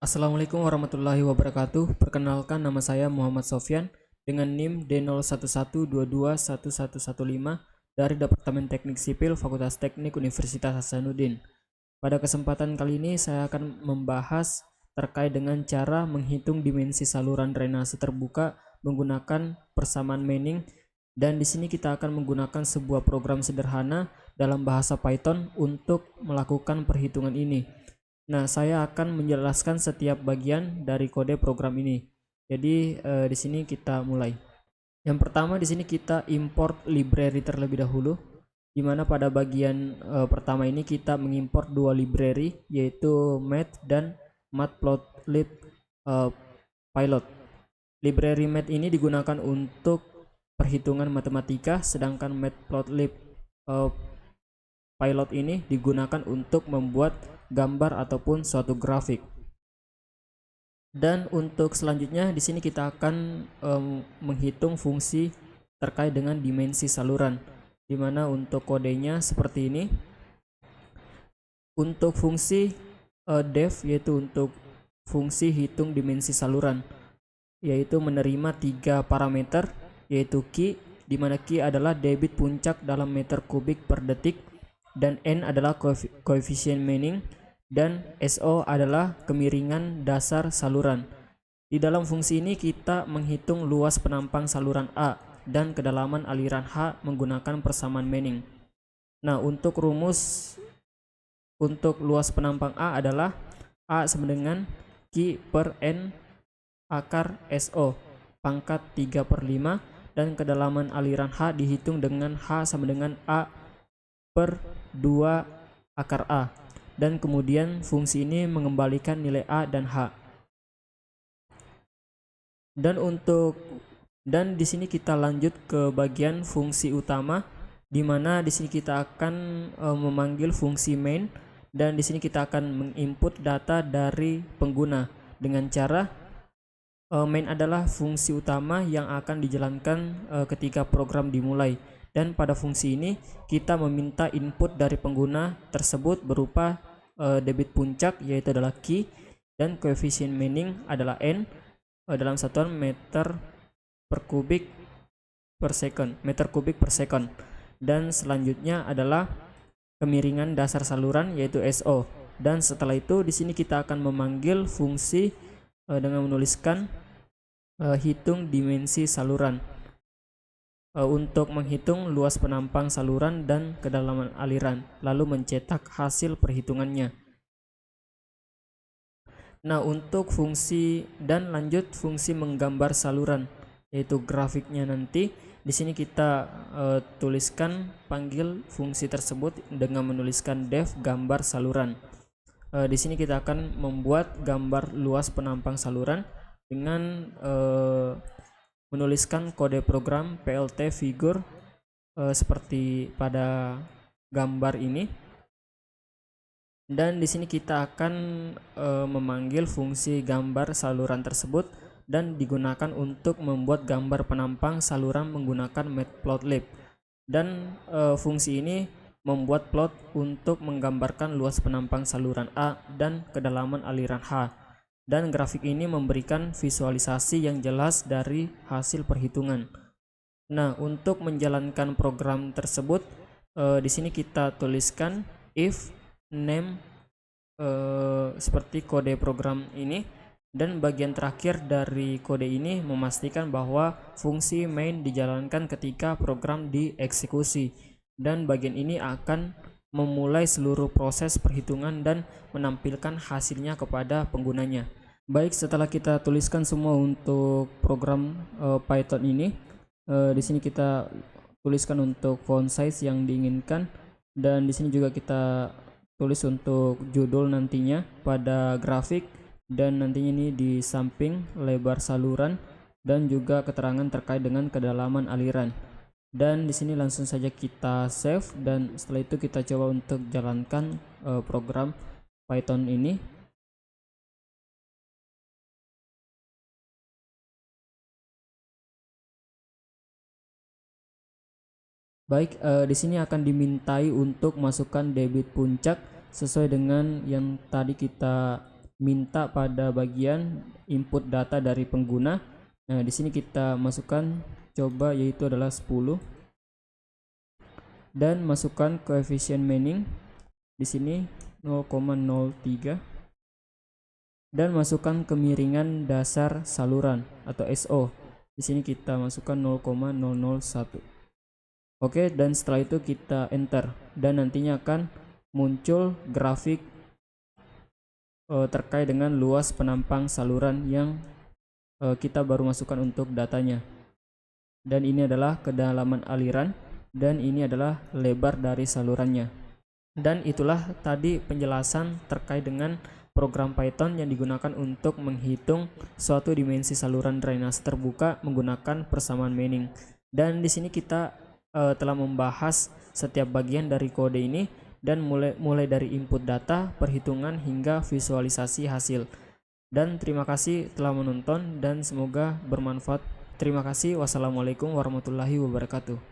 Assalamualaikum warahmatullahi wabarakatuh. Perkenalkan, nama saya Muhammad Sofyan dengan NIM D0112211115 dari Departemen Teknik Sipil Fakultas Teknik Universitas Hasanuddin. Pada kesempatan kali ini saya akan membahas terkait dengan cara menghitung dimensi saluran drainase terbuka menggunakan persamaan Manning, dan di sini kita akan menggunakan sebuah program sederhana dalam bahasa Python untuk melakukan perhitungan ini. Nah, saya akan menjelaskan setiap bagian dari kode program ini. Jadi di sini kita mulai. Yang pertama, di sini kita import library terlebih dahulu, di mana pada bagian pertama ini kita mengimport dua library, yaitu math dan matplotlib pilot. Library math ini digunakan untuk perhitungan matematika, sedangkan matplotlib pilot ini digunakan untuk membuat gambar ataupun suatu grafik. Dan untuk selanjutnya di sini kita akan menghitung fungsi terkait dengan dimensi saluran, di mana untuk kodenya seperti ini. Untuk fungsi def, yaitu untuk fungsi hitung dimensi saluran, yaitu menerima 3 parameter, yaitu Q, di mana Q adalah debit puncak dalam meter kubik per detik, dan N adalah koefisien Manning, dan SO adalah kemiringan dasar saluran. Di dalam fungsi ini kita menghitung luas penampang saluran A dan kedalaman aliran H menggunakan persamaan Manning. Nah, untuk rumus untuk luas penampang A adalah A sama dengan Q per N akar SO pangkat 3/5, dan kedalaman aliran H dihitung dengan H sama dengan A per 2 akar A, dan kemudian fungsi ini mengembalikan nilai A dan H. Dan di sini kita lanjut ke bagian fungsi utama, di mana di sini kita akan memanggil fungsi main, dan di sini kita akan menginput data dari pengguna dengan cara main adalah fungsi utama yang akan dijalankan ketika program dimulai. Dan pada fungsi ini kita meminta input dari pengguna tersebut berupa debit puncak, yaitu adalah Q, dan koefisien Manning adalah N dalam satuan meter kubik per second, dan selanjutnya adalah kemiringan dasar saluran, yaitu SO. Dan setelah itu di sini kita akan memanggil fungsi dengan menuliskan hitung dimensi saluran untuk menghitung luas penampang saluran dan kedalaman aliran, lalu mencetak hasil perhitungannya. Nah, untuk fungsi dan lanjut fungsi menggambar saluran, yaitu grafiknya nanti di sini kita tuliskan panggil fungsi tersebut dengan menuliskan def gambar saluran. Di sini kita akan membuat gambar luas penampang saluran dengan menuliskan kode program plt figure seperti pada gambar ini. Dan di sini kita akan memanggil fungsi gambar saluran tersebut dan digunakan untuk membuat gambar penampang saluran menggunakan matplotlib. Dan fungsi ini membuat plot untuk menggambarkan luas penampang saluran A dan kedalaman aliran H. Dan grafik ini memberikan visualisasi yang jelas dari hasil perhitungan. Nah, untuk menjalankan program tersebut, di sini kita tuliskan if name seperti kode program ini, dan bagian terakhir dari kode ini memastikan bahwa fungsi main dijalankan ketika program dieksekusi, dan bagian ini akan memulai seluruh proses perhitungan dan menampilkan hasilnya kepada penggunanya. Baik, setelah kita tuliskan semua untuk program Python ini, di sini kita tuliskan untuk font size yang diinginkan, dan di sini juga kita tulis untuk judul nantinya pada grafik, dan nantinya ini di samping lebar saluran dan juga keterangan terkait dengan kedalaman aliran. Dan di sini langsung saja kita save, dan setelah itu kita coba untuk jalankan program Python ini. Baik, di sini akan dimintai untuk masukkan debit puncak sesuai dengan yang tadi kita minta pada bagian input data dari pengguna. Nah, di sini kita masukkan coba yaitu adalah 10 dan masukkan koefisien Manning di sini 0,03 dan masukkan kemiringan dasar saluran atau SO. Di sini kita masukkan 0,001. Oke, dan setelah itu kita enter dan nantinya akan muncul grafik terkait dengan luas penampang saluran yang kita baru masukkan untuk datanya. Dan ini adalah kedalaman aliran dan ini adalah lebar dari salurannya. Dan itulah tadi penjelasan terkait dengan program Python yang digunakan untuk menghitung suatu dimensi saluran drainase terbuka menggunakan persamaan Manning. Dan di sini kita telah membahas setiap bagian dari kode ini dan mulai dari input data, perhitungan hingga visualisasi hasil. Dan terima kasih telah menonton dan semoga bermanfaat. Terima kasih. Wassalamualaikum warahmatullahi wabarakatuh.